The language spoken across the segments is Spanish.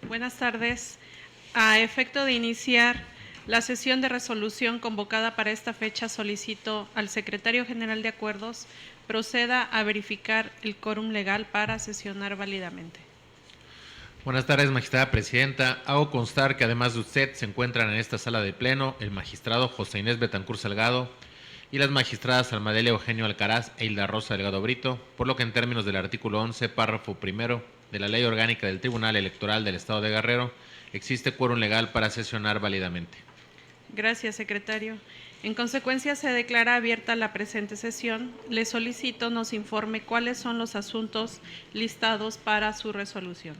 Buenas tardes. A efecto de iniciar la sesión de resolución convocada para esta fecha, solicito al Secretario General de Acuerdos proceda a verificar el quórum legal para sesionar válidamente. Buenas tardes, magistrada presidenta. Hago constar que además de usted se encuentran en esta sala de pleno el magistrado José Inés Betancur Salgado y las magistradas Almadelia Eugenio Alcaraz e Hilda Rosa Delgado Brito, por lo que en términos del artículo 11, párrafo primero de la Ley Orgánica del Tribunal Electoral del Estado de Guerrero, existe quórum legal para sesionar válidamente. Gracias, secretario. En consecuencia, se declara abierta la presente sesión. Le solicito nos informe cuáles son los asuntos listados para su resolución.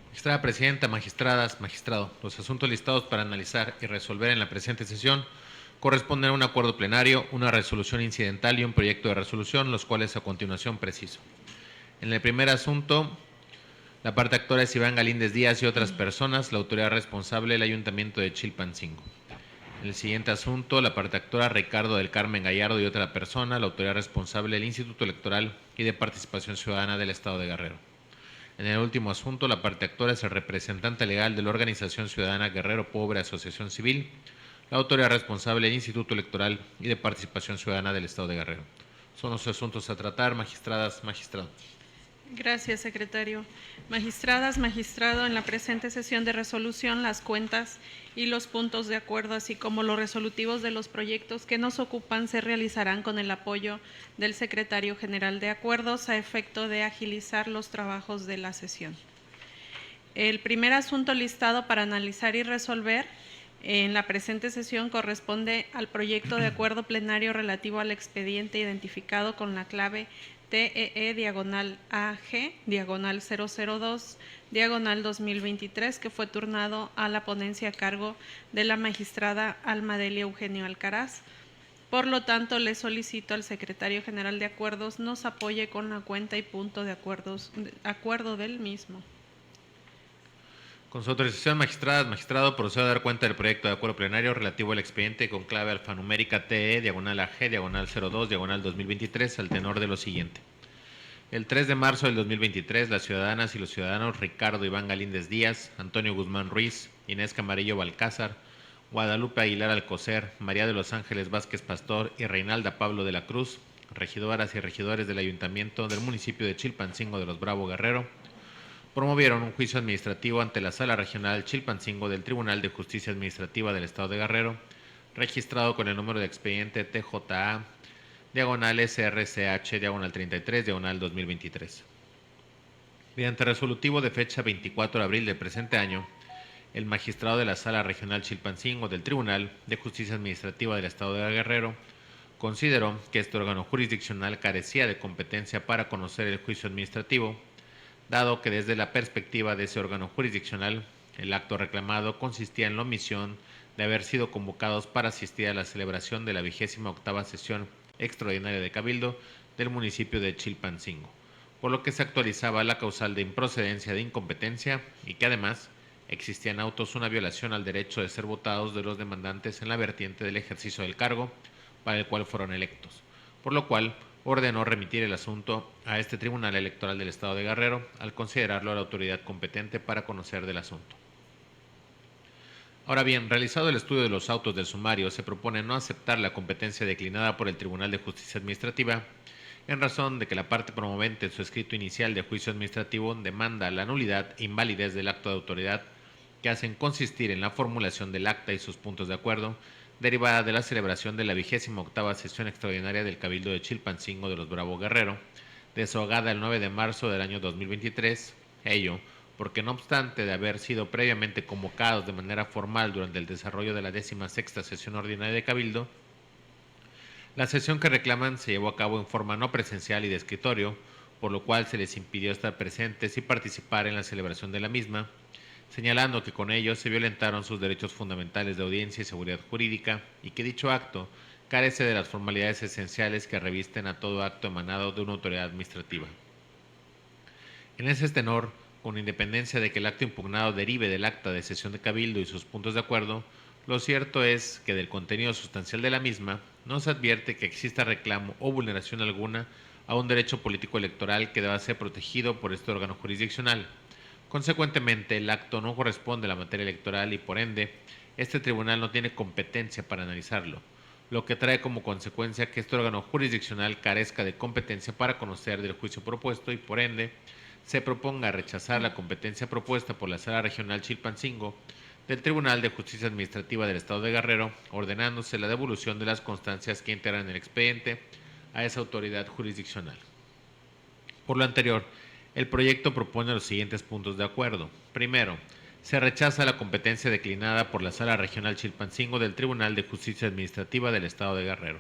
Magistrada presidenta, magistradas, magistrado, los asuntos listados para analizar y resolver en la presente sesión corresponden a un acuerdo plenario, una resolución incidental y un proyecto de resolución, los cuales a continuación preciso. En el primer asunto, la parte actora es Iván Galíndez Díaz y otras personas, la autoridad responsable el Ayuntamiento de Chilpancingo. En el siguiente asunto, la parte actora Ricardo del Carmen Gallardo y otra persona, la autoridad responsable el Instituto Electoral y de Participación Ciudadana del Estado de Guerrero. En el último asunto, la parte actora es el representante legal de la Organización Ciudadana Guerrero Pobre Asociación Civil, la autoridad responsable del Instituto Electoral y de Participación Ciudadana del Estado de Guerrero. Son los asuntos a tratar, magistradas, magistrados. Gracias, secretario. Magistradas, magistrado, en la presente sesión de resolución, las cuentas y los puntos de acuerdo, así como los resolutivos de los proyectos que nos ocupan, se realizarán con el apoyo del Secretario General de Acuerdos a efecto de agilizar los trabajos de la sesión. El primer asunto listado para analizar y resolver en la presente sesión corresponde al proyecto de acuerdo plenario relativo al expediente identificado con la clave TEE/AG/002/2023, que fue turnado a la ponencia a cargo de la magistrada Almadelia Eugenio Alcaraz. Por lo tanto, le solicito al Secretario General de Acuerdos nos apoye con la cuenta y punto de acuerdo del mismo. Con su autorización, magistradas, magistrado, procedo a dar cuenta del proyecto de acuerdo plenario relativo al expediente con clave alfanumérica TE/AG/02/2023 al tenor de lo siguiente. El 3 de marzo del 2023, las ciudadanas y los ciudadanos Ricardo Iván Galíndez Díaz, Antonio Guzmán Ruiz, Inés Camarillo Balcázar, Guadalupe Aguilar Alcocer, María de los Ángeles Vázquez Pastor y Reinalda Pablo de la Cruz, regidoras y regidores del Ayuntamiento del municipio de Chilpancingo de los Bravo Guerrero, promovieron un juicio administrativo ante la Sala Regional Chilpancingo del Tribunal de Justicia Administrativa del Estado de Guerrero, registrado con el número de expediente TJA/SRCH/33/2023. Mediante resolutivo de fecha 24 de abril del presente año, el magistrado de la Sala Regional Chilpancingo del Tribunal de Justicia Administrativa del Estado de Guerrero consideró que este órgano jurisdiccional carecía de competencia para conocer el juicio administrativo, dado que desde la perspectiva de ese órgano jurisdiccional, el acto reclamado consistía en la omisión de haber sido convocados para asistir a la celebración de la 28ª sesión extraordinaria de Cabildo del municipio de Chilpancingo, por lo que se actualizaba la causal de improcedencia de incompetencia y que además existía en autos una violación al derecho de ser votados de los demandantes en la vertiente del ejercicio del cargo para el cual fueron electos, por lo cual ordenó remitir el asunto a este Tribunal Electoral del Estado de Guerrero al considerarlo la autoridad competente para conocer del asunto. Ahora bien, realizado el estudio de los autos del sumario, se propone no aceptar la competencia declinada por el Tribunal de Justicia Administrativa en razón de que la parte promovente en su escrito inicial de juicio administrativo demanda la nulidad e invalidez del acto de autoridad que hacen consistir en la formulación del acta y sus puntos de acuerdo derivada de la celebración de la 28ª sesión extraordinaria del Cabildo de Chilpancingo de los Bravo Guerrero, desahogada el 9 de marzo del año 2023, ello porque no obstante de haber sido previamente convocados de manera formal durante el desarrollo de la 16ª sesión ordinaria de Cabildo, la sesión que reclaman se llevó a cabo en forma no presencial y de escritorio, por lo cual se les impidió estar presentes y participar en la celebración de la misma, señalando que con ello se violentaron sus derechos fundamentales de audiencia y seguridad jurídica y que dicho acto carece de las formalidades esenciales que revisten a todo acto emanado de una autoridad administrativa. En ese tenor, con independencia de que el acto impugnado derive del acta de sesión de Cabildo y sus puntos de acuerdo, lo cierto es que del contenido sustancial de la misma no se advierte que exista reclamo o vulneración alguna a un derecho político electoral que deba ser protegido por este órgano jurisdiccional, Consecuentemente, el acto no corresponde a la materia electoral y, por ende, este tribunal no tiene competencia para analizarlo, lo que trae como consecuencia que este órgano jurisdiccional carezca de competencia para conocer del juicio propuesto y, por ende, se proponga rechazar la competencia propuesta por la Sala Regional Chilpancingo del Tribunal de Justicia Administrativa del Estado de Guerrero, ordenándose la devolución de las constancias que integran el expediente a esa autoridad jurisdiccional. Por lo anterior, el proyecto propone los siguientes puntos de acuerdo. Primero, se rechaza la competencia declinada por la Sala Regional Chilpancingo del Tribunal de Justicia Administrativa del Estado de Guerrero.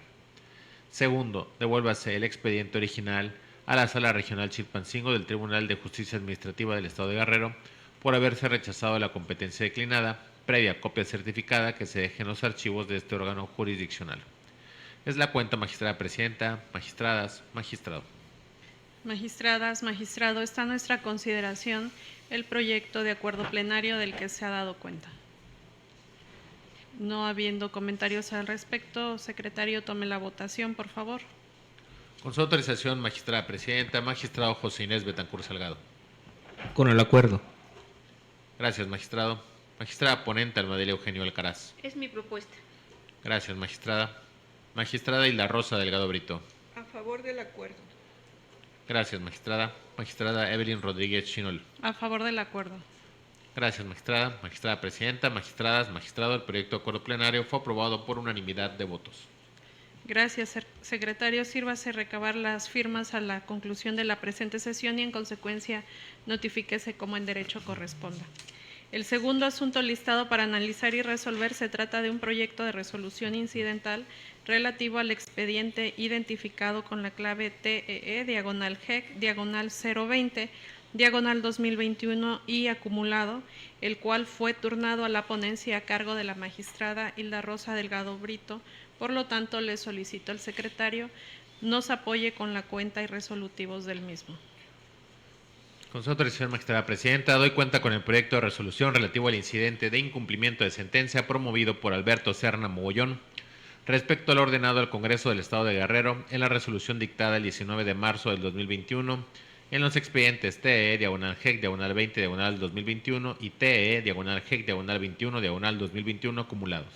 Segundo, devuélvase el expediente original a la Sala Regional Chilpancingo del Tribunal de Justicia Administrativa del Estado de Guerrero por haberse rechazado la competencia declinada, previa copia certificada que se deje en los archivos de este órgano jurisdiccional. Es la cuenta, magistrada presidenta, magistradas, magistrado. Magistradas, magistrado, está a nuestra consideración el proyecto de acuerdo plenario del que se ha dado cuenta. No habiendo comentarios al respecto, secretario, tome la votación, por favor. Con su autorización, magistrada presidenta, magistrado José Inés Betancur Salgado. Con el acuerdo. Gracias, magistrado. Magistrada ponente, Almadelia Eugenio Alcaraz. Es mi propuesta. Gracias, magistrada. Magistrada Hilda Rosa Delgado Brito. A favor del acuerdo. Gracias, magistrada. Magistrada Evelyn Rodríguez Chinol. A favor del acuerdo. Gracias, magistrada. Magistrada presidenta, magistradas, magistrado, el proyecto de acuerdo plenario fue aprobado por unanimidad de votos. Gracias, secretario. Sírvase recabar las firmas a la conclusión de la presente sesión y, en consecuencia, notifíquese como en derecho corresponda. El segundo asunto listado para analizar y resolver se trata de un proyecto de resolución incidental relativo al expediente identificado con la clave TEE/GEC/020/2021 y acumulado, el cual fue turnado a la ponencia a cargo de la magistrada Hilda Rosa Delgado Brito. Por lo tanto, le solicito al secretario nos apoye con la cuenta y resolutivos del mismo. Con su autorización, magistrada presidenta, doy cuenta con el proyecto de resolución relativo al incidente de incumplimiento de sentencia promovido por Alberto Serna Mogollón respecto al ordenado al Congreso del Estado de Guerrero en la resolución dictada el 19 de marzo del 2021 en los expedientes TE/GEC/20/2021 y TE/GEC/21/21 acumulados.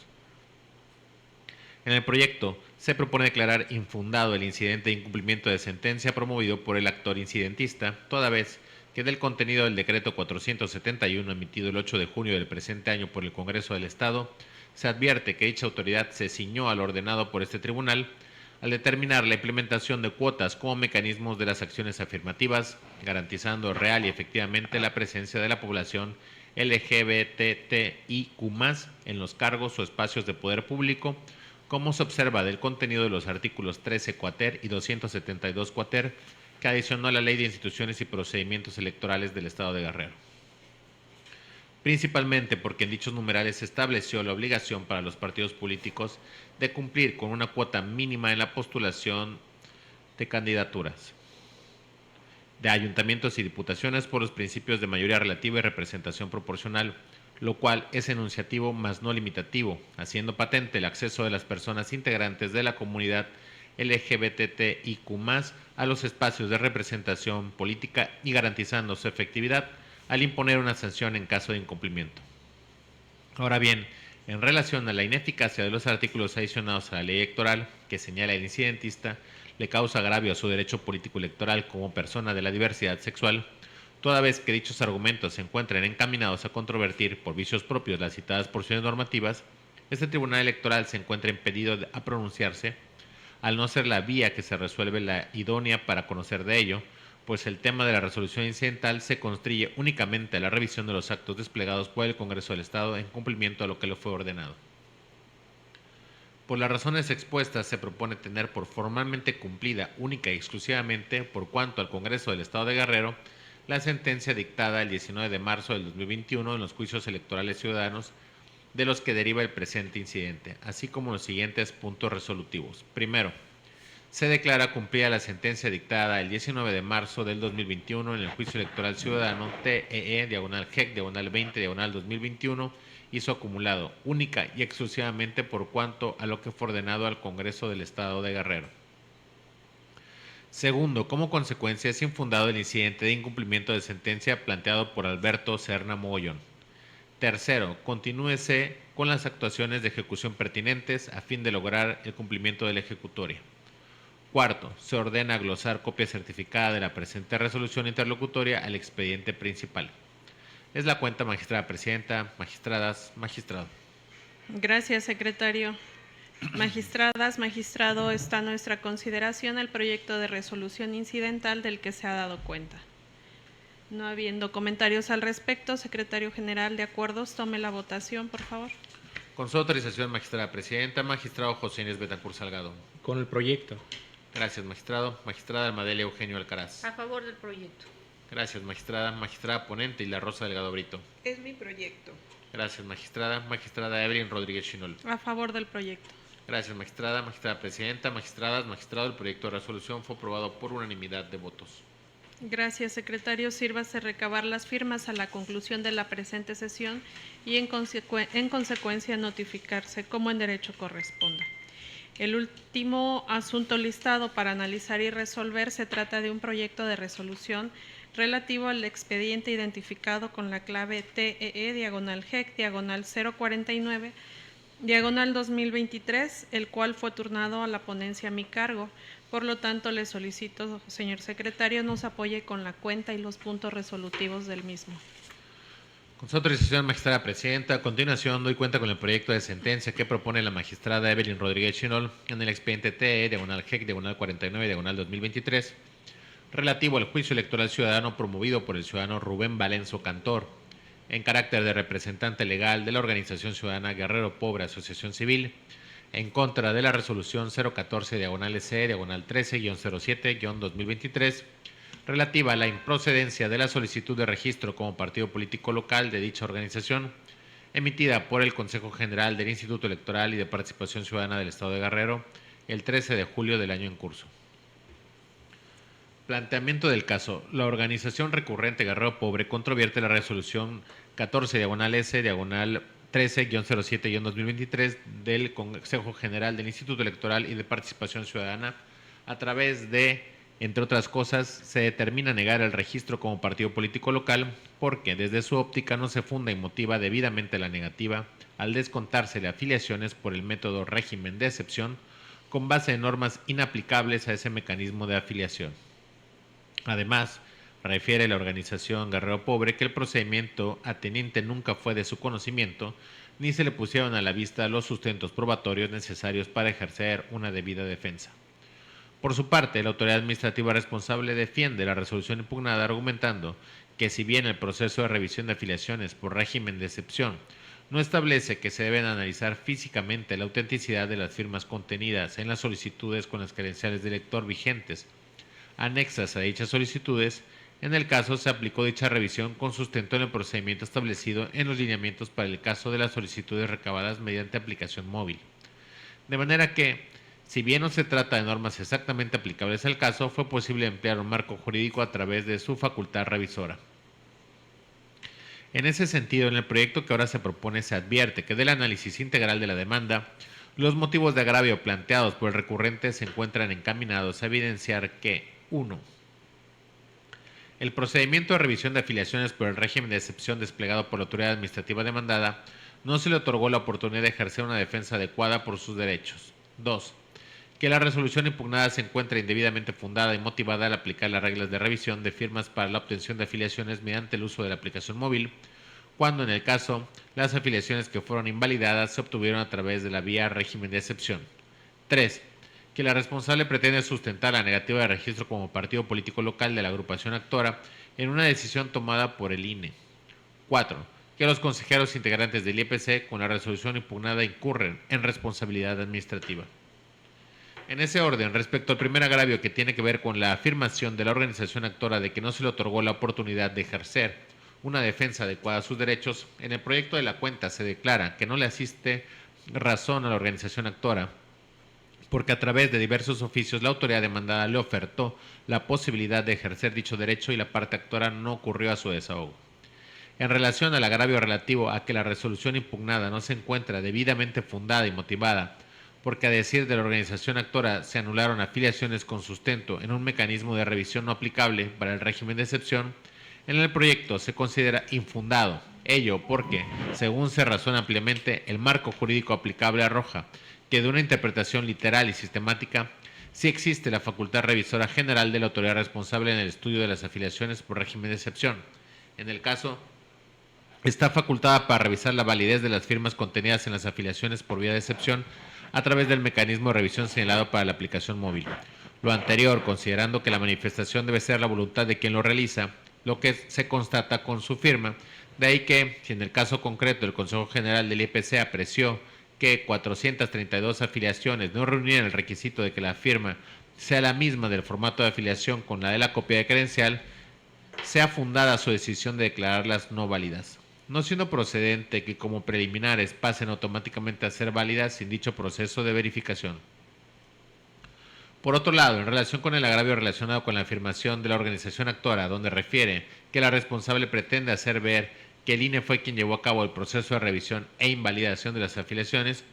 En el proyecto se propone declarar infundado el incidente de incumplimiento de sentencia promovido por el actor incidentista, toda vez que del contenido del decreto 471 emitido el 8 de junio del presente año por el Congreso del Estado, se advierte que dicha autoridad se ciñó al ordenado por este tribunal al determinar la implementación de cuotas como mecanismos de las acciones afirmativas, garantizando real y efectivamente la presencia de la población LGBTIQ+ en los cargos o espacios de poder público, como se observa del contenido de los artículos 13 cuater y 272 cuater, que adicionó a la Ley de Instituciones y Procedimientos Electorales del Estado de Guerrero. Principalmente porque en dichos numerales se estableció la obligación para los partidos políticos de cumplir con una cuota mínima en la postulación de candidaturas de ayuntamientos y diputaciones por los principios de mayoría relativa y representación proporcional, lo cual es enunciativo más no limitativo, haciendo patente el acceso de las personas integrantes de la comunidad LGBTIQ+ a los espacios de representación política y garantizando su efectividad al imponer una sanción en caso de incumplimiento. Ahora bien, en relación a la ineficacia de los artículos adicionados a la ley electoral que señala el incidentista le causa agravio a su derecho político electoral como persona de la diversidad sexual, toda vez que dichos argumentos se encuentren encaminados a controvertir por vicios propios las citadas porciones normativas, este Tribunal Electoral se encuentra impedido a pronunciarse, al no ser la vía que se resuelve la idónea para conocer de ello, pues el tema de la resolución incidental se constriñe únicamente a la revisión de los actos desplegados por el Congreso del Estado en cumplimiento a lo que le fue ordenado. Por las razones expuestas, se propone tener por formalmente cumplida única y exclusivamente, por cuanto al Congreso del Estado de Guerrero, la sentencia dictada el 19 de marzo del 2021 en los juicios electorales ciudadanos de los que deriva el presente incidente, así como los siguientes puntos resolutivos. Primero, se declara cumplida la sentencia dictada el 19 de marzo del 2021 en el juicio electoral ciudadano TEE/GEC/20/2021 y su acumulado, única y exclusivamente por cuanto a lo que fue ordenado al Congreso del Estado de Guerrero. Segundo, como consecuencia es infundado el incidente de incumplimiento de sentencia planteado por Alberto Serna Mogollón. Tercero, continúese con las actuaciones de ejecución pertinentes a fin de lograr el cumplimiento de la ejecutoria. Cuarto, se ordena glosar copia certificada de la presente resolución interlocutoria al expediente principal. Es la cuenta, magistrada presidenta, magistradas, magistrado. Gracias, secretario. Magistradas, magistrado, está a nuestra consideración el proyecto de resolución incidental del que se ha dado cuenta. No habiendo comentarios al respecto, secretario general de acuerdos, tome la votación, por favor. Con su autorización, magistrada presidenta, magistrado José Inés Betancourt Salgado. Con el proyecto. Gracias, magistrado. Magistrada Almadelia Eugenio Alcaraz. A favor del proyecto. Gracias, magistrada. Magistrada ponente y la Rosa Delgado Brito. Es mi proyecto. Gracias, magistrada. Magistrada Evelyn Rodríguez Chinol. A favor del proyecto. Gracias, magistrada. Magistrada presidenta, magistradas, magistrado. El proyecto de resolución fue aprobado por unanimidad de votos. Gracias, secretario. Sírvase recabar las firmas a la conclusión de la presente sesión y en consecuencia notificarse como en derecho corresponda. El último asunto listado para analizar y resolver se trata de un proyecto de resolución relativo al expediente identificado con la clave TEE/GEC/049/2023, el cual fue turnado a la ponencia a mi cargo. Por lo tanto, le solicito, señor secretario, nos apoye con la cuenta y los puntos resolutivos del mismo. Con su autorización, magistrada presidenta, a continuación doy cuenta con el proyecto de sentencia que propone la magistrada Evelyn Rodríguez Chinol en el expediente TE/GEC/49/2023, relativo al juicio electoral ciudadano promovido por el ciudadano Rubén Valenzo Cantor, en carácter de representante legal de la organización ciudadana Guerrero Pobre Asociación Civil, en contra de la resolución 014/EC/13-07-2023, relativa a la improcedencia de la solicitud de registro como partido político local de dicha organización, emitida por el Consejo General del Instituto Electoral y de Participación Ciudadana del Estado de Guerrero el 13 de julio del año en curso. Planteamiento del caso. La organización recurrente Guerrero Pobre controvierte la resolución 14/S/13-07-2023 del Consejo General del Instituto Electoral y de Participación Ciudadana, a través de, entre otras cosas, se determina negar el registro como partido político local porque desde su óptica no se funda y motiva debidamente la negativa al descontársele afiliaciones por el método régimen de excepción con base en normas inaplicables a ese mecanismo de afiliación. Además, refiere la organización Guerrero Pobre que el procedimiento ateniente nunca fue de su conocimiento ni se le pusieron a la vista los sustentos probatorios necesarios para ejercer una debida defensa. Por su parte, la autoridad administrativa responsable defiende la resolución impugnada argumentando que si bien el proceso de revisión de afiliaciones por régimen de excepción no establece que se deben analizar físicamente la autenticidad de las firmas contenidas en las solicitudes con las credenciales de elector vigentes anexas a dichas solicitudes, en el caso se aplicó dicha revisión con sustento en el procedimiento establecido en los lineamientos para el caso de las solicitudes recabadas mediante aplicación móvil. De manera que, si bien no se trata de normas exactamente aplicables al caso, fue posible emplear un marco jurídico a través de su facultad revisora. En ese sentido, en el proyecto que ahora se propone se advierte que del análisis integral de la demanda, los motivos de agravio planteados por el recurrente se encuentran encaminados a evidenciar que 1. El procedimiento de revisión de afiliaciones por el régimen de excepción desplegado por la autoridad administrativa demandada no se le otorgó la oportunidad de ejercer una defensa adecuada por sus derechos. 2. Que la resolución impugnada se encuentra indebidamente fundada y motivada al aplicar las reglas de revisión de firmas para la obtención de afiliaciones mediante el uso de la aplicación móvil, cuando en el caso las afiliaciones que fueron invalidadas se obtuvieron a través de la vía régimen de excepción. 3. Que la responsable pretende sustentar la negativa de registro como partido político local de la agrupación actora en una decisión tomada por el INE. 4. Que los consejeros integrantes del IEPC con la resolución impugnada incurren en responsabilidad administrativa. En ese orden, respecto al primer agravio que tiene que ver con la afirmación de la organización actora de que no se le otorgó la oportunidad de ejercer una defensa adecuada a sus derechos, en el proyecto de la cuenta se declara que no le asiste razón a la organización actora porque a través de diversos oficios la autoridad demandada le ofertó la posibilidad de ejercer dicho derecho y la parte actora no ocurrió a su desahogo. En relación al agravio relativo a que la resolución impugnada no se encuentra debidamente fundada y motivada porque a decir de la organización actora se anularon afiliaciones con sustento en un mecanismo de revisión no aplicable para el régimen de excepción, en el proyecto se considera infundado. Ello porque, según se razona ampliamente, el marco jurídico aplicable arroja que de una interpretación literal y sistemática sí existe la facultad revisora general de la autoridad responsable en el estudio de las afiliaciones por régimen de excepción. En el caso, está facultada para revisar la validez de las firmas contenidas en las afiliaciones por vía de excepción a través del mecanismo de revisión señalado para la aplicación móvil. Lo anterior, considerando que la manifestación debe ser la voluntad de quien lo realiza, lo que se constata con su firma. De ahí que, si en el caso concreto el Consejo General del IPC apreció que 432 afiliaciones no reunían el requisito de que la firma sea la misma del formato de afiliación con la de la copia de credencial, sea fundada su decisión de declararlas no válidas, no siendo procedente que como preliminares pasen automáticamente a ser válidas sin dicho proceso de verificación. Por otro lado, en relación con el agravio relacionado con la afirmación de la organización actora, donde refiere que la responsable pretende hacer ver que el INE fue quien llevó a cabo el proceso de revisión e invalidación de las afiliaciones,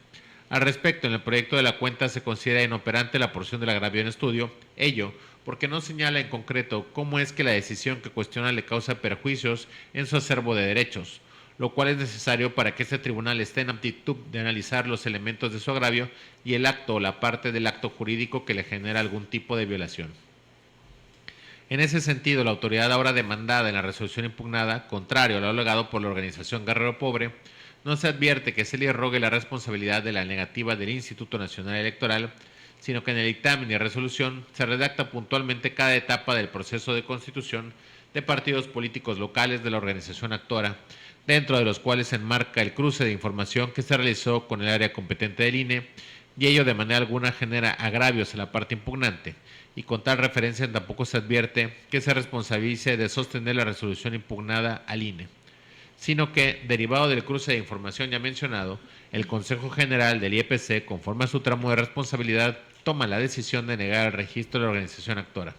al respecto, en el proyecto de la cuenta se considera inoperante la porción del agravio en estudio, ello porque no señala en concreto cómo es que la decisión que cuestiona le causa perjuicios en su acervo de derechos, lo cual es necesario para que este tribunal esté en aptitud de analizar los elementos de su agravio y el acto o la parte del acto jurídico que le genera algún tipo de violación. En ese sentido, la autoridad ahora demandada en la resolución impugnada, contrario a lo alegado por la organización Guerrero Pobre, no se advierte que se le arrogue la responsabilidad de la negativa del Instituto Nacional Electoral, sino que en el dictamen y resolución se redacta puntualmente cada etapa del proceso de constitución de partidos políticos locales de la organización actora, dentro de los cuales se enmarca el cruce de información que se realizó con el área competente del INE, y ello de manera alguna genera agravios a la parte impugnante, y con tal referencia tampoco se advierte que se responsabilice de sostener la resolución impugnada al INE, sino que, derivado del cruce de información ya mencionado, el Consejo General del IEPC, conforme a su tramo de responsabilidad, toma la decisión de negar el registro de la organización actora.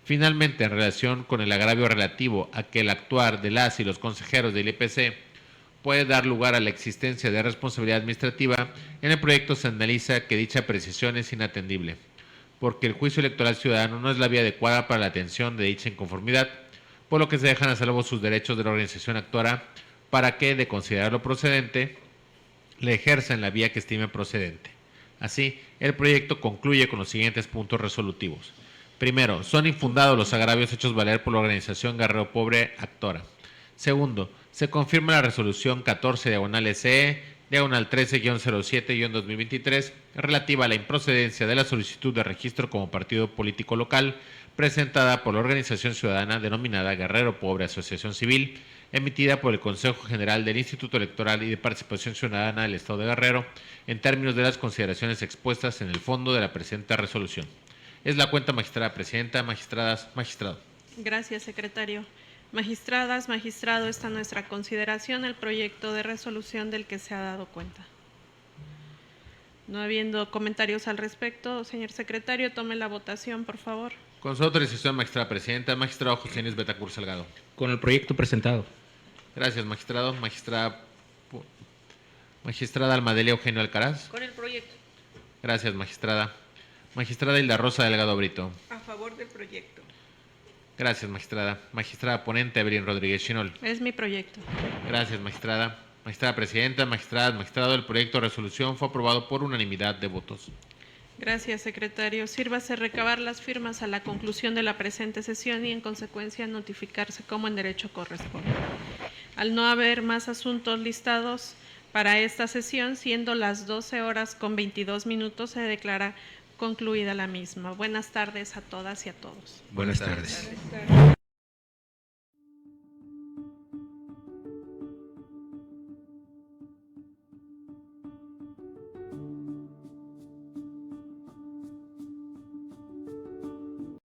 Finalmente, en relación con el agravio relativo a que el actuar de las y los consejeros del IEPC puede dar lugar a la existencia de responsabilidad administrativa, en el proyecto se analiza que dicha apreciación es inatendible, porque el juicio electoral ciudadano no es la vía adecuada para la atención de dicha inconformidad, por lo que se dejan a salvo sus derechos de la organización actora para que, de considerarlo procedente, le ejerza en la vía que estime procedente. Así, el proyecto concluye con los siguientes puntos resolutivos. Primero, son infundados los agravios hechos valer por la organización Guerrero Pobre actora. Segundo, se confirma la resolución 14/SE 13-07-2023 relativa a la improcedencia de la solicitud de registro como partido político local presentada por la organización ciudadana denominada Guerrero Pobre Asociación Civil, emitida por el Consejo General del Instituto Electoral y de Participación Ciudadana del Estado de Guerrero, en términos de las consideraciones expuestas en el fondo de la presente resolución. Es la cuenta, magistrada presidenta, magistradas, magistrado. Gracias, secretario. Magistradas, magistrado, está a nuestra consideración el proyecto de resolución del que se ha dado cuenta. No habiendo comentarios al respecto, señor secretario, tome la votación, por favor. Con su autorización, magistrada presidenta, magistrado José Luis Betacur Salgado. Con el proyecto presentado. Gracias, magistrado. Magistrada Almadelia Eugenio Alcaraz. Con el proyecto. Gracias, magistrada. Magistrada Hilda Rosa Delgado Brito. A favor del proyecto. Gracias, magistrada. Magistrada ponente Evelyn Rodríguez Chinol. Es mi proyecto. Gracias, magistrada. Magistrada presidenta, magistrado, el proyecto de resolución fue aprobado por unanimidad de votos. Gracias, secretario. Sírvase recabar las firmas a la conclusión de la presente sesión y, en consecuencia, notificarse como en derecho corresponde. Al no haber más asuntos listados para esta sesión, siendo las 12:22, se declara concluida la misma. Buenas tardes a todas y a todos. Buenas tardes. Buenas tardes.